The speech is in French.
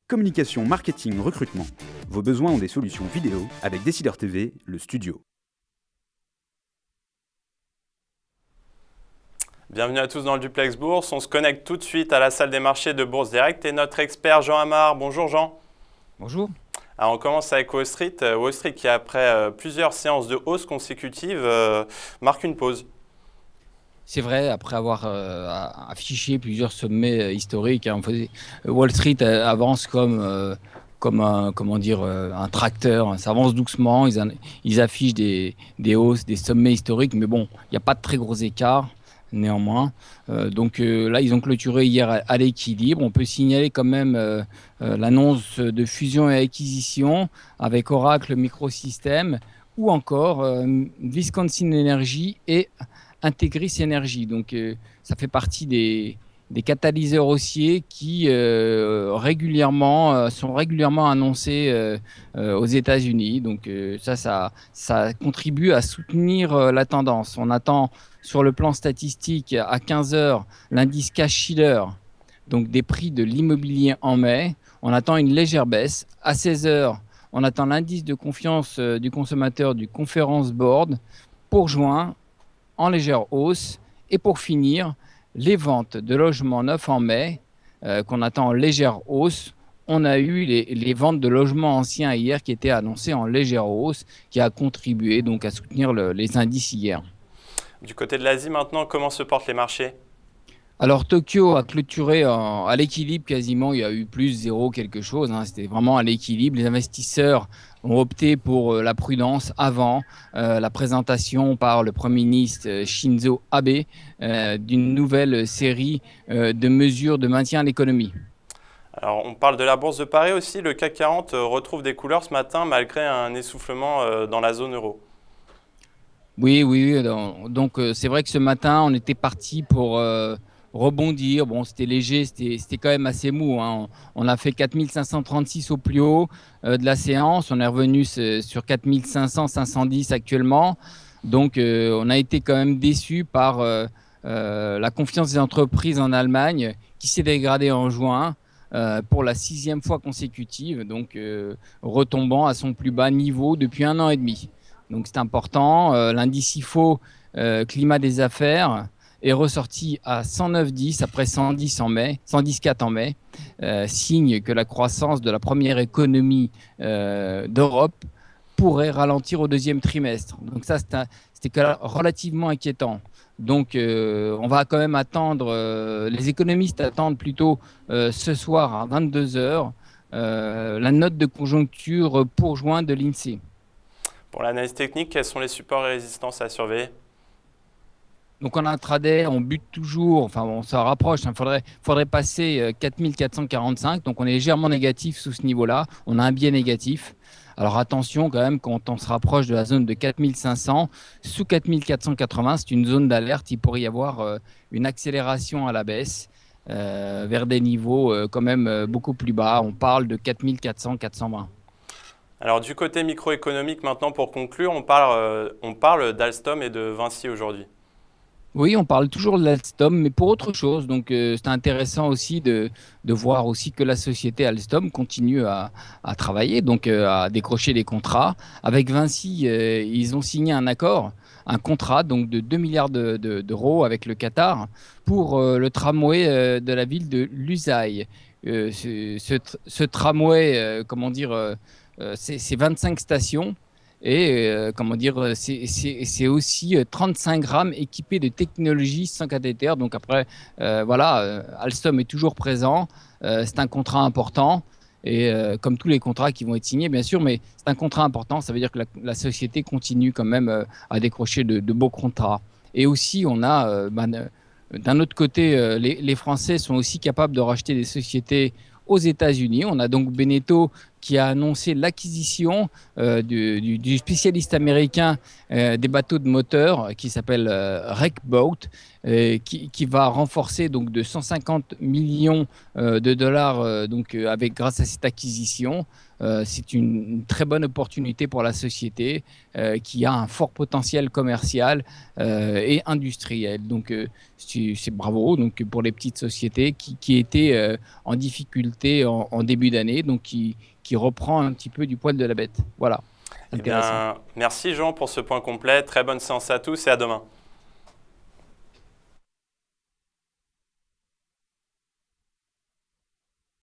Communication, marketing, recrutement. Vos besoins ont des solutions vidéo avec Décideur TV, le studio. Bienvenue à tous dans le Duplex Bourse. On se connecte tout de suite à la salle des marchés de Bourse Direct et notre expert Jean Amar. Bonjour Jean. Bonjour. Alors on commence avec Wall Street. Wall Street qui après plusieurs séances de hausse consécutives marque une pause. C'est vrai, après avoir affiché plusieurs sommets historiques, Wall Street avance comme un tracteur. Ça avance doucement, ils affichent des hausses, des sommets historiques, mais bon, il n'y a pas de très gros écart néanmoins. Là, ils ont clôturé hier à l'équilibre. On peut signaler quand même l'annonce de fusion et acquisition avec Oracle Microsystems ou encore Wisconsin Energy et Integris Energy. Donc, ça fait partie des catalyseurs haussiers qui sont régulièrement annoncés aux États-Unis. Donc, ça contribue à soutenir la tendance. On attend sur le plan statistique à 15 heures l'indice Case-Shiller, donc des prix de l'immobilier en mai. On attend une légère baisse. À 16 heures, on attend l'indice de confiance du consommateur du Conference Board pour juin, en légère hausse. Et pour finir, les ventes de logements neufs en mai, qu'on attend en légère hausse. On a eu les ventes de logements anciens hier qui étaient annoncées en légère hausse, qui a contribué donc à soutenir les indices hier. Du côté de l'Asie maintenant, comment se portent les marchés ? Alors Tokyo a clôturé à l'équilibre quasiment, il y a eu plus 0 quelque chose, c'était vraiment à l'équilibre. Les investisseurs ont opté pour la prudence avant la présentation par le Premier ministre Shinzo Abe d'une nouvelle série de mesures de maintien à l'économie. Alors on parle de la bourse de Paris aussi, le CAC 40 retrouve des couleurs ce matin malgré un essoufflement dans la zone euro. Oui, donc c'est vrai que ce matin on était parti pour rebondir. Bon, c'était léger, c'était quand même assez mou. On a fait 4536 au plus haut de la séance. On est revenu sur 4500, 510 actuellement. Donc, on a été quand même déçu par la confiance des entreprises en Allemagne qui s'est dégradée en juin pour la 6e fois consécutive, donc retombant à son plus bas niveau depuis 1 an et demi. Donc, c'est important. L'indice IFO climat des affaires est ressorti à 109,10 après 110,4 en mai, signe que la croissance de la première économie d'Europe pourrait ralentir au 2e trimestre. Donc ça, c'était relativement inquiétant. Donc on va quand même attendre, les économistes attendent plutôt ce soir à 22 heures la note de conjoncture pour juin de l'INSEE. Pour l'analyse technique, quels sont les supports et résistances à surveiller ? Donc en intraday, on bute toujours, enfin on se rapproche, il faudrait passer 4445, donc on est légèrement négatif sous ce niveau-là, on a un biais négatif. Alors attention quand même, quand on se rapproche de la zone de 4500, sous 4480, c'est une zone d'alerte, il pourrait y avoir une accélération à la baisse vers des niveaux quand même beaucoup plus bas, on parle de 4400, 420. Alors du côté microéconomique maintenant pour conclure, on parle d'Alstom et de Vinci aujourd'hui. Oui, on parle toujours de l'Alstom, mais pour autre chose. Donc, c'est intéressant aussi de voir aussi que la société Alstom continue à travailler, donc à décrocher des contrats. Avec Vinci, ils ont signé un contrat donc de 2 milliards d'euros avec le Qatar pour le tramway de la ville de Lusail. Ce tramway, c'est 25 stations. Et c'est aussi 35 grammes équipés de technologie sans cathéter. Donc après, Alstom est toujours présent. C'est un contrat important. Et comme tous les contrats qui vont être signés, bien sûr, mais c'est un contrat important. Ça veut dire que la société continue quand même à décrocher de beaux contrats. Et aussi, on a, d'un autre côté, les Français sont aussi capables de racheter des sociétés aux États-Unis. On a donc Beneteau qui a annoncé l'acquisition du spécialiste américain des bateaux de moteur qui s'appelle Wreckboat, qui va renforcer donc de 150 millions de dollars grâce à cette acquisition. c'est une très bonne opportunité pour la société qui a un fort potentiel commercial et industriel. Donc, c'est bravo donc, pour les petites sociétés qui étaient en difficulté en début d'année, donc qui reprend un petit peu du poil de la bête. Voilà. Eh bien, merci Jean pour ce point complet. Très bonne séance à tous et à demain.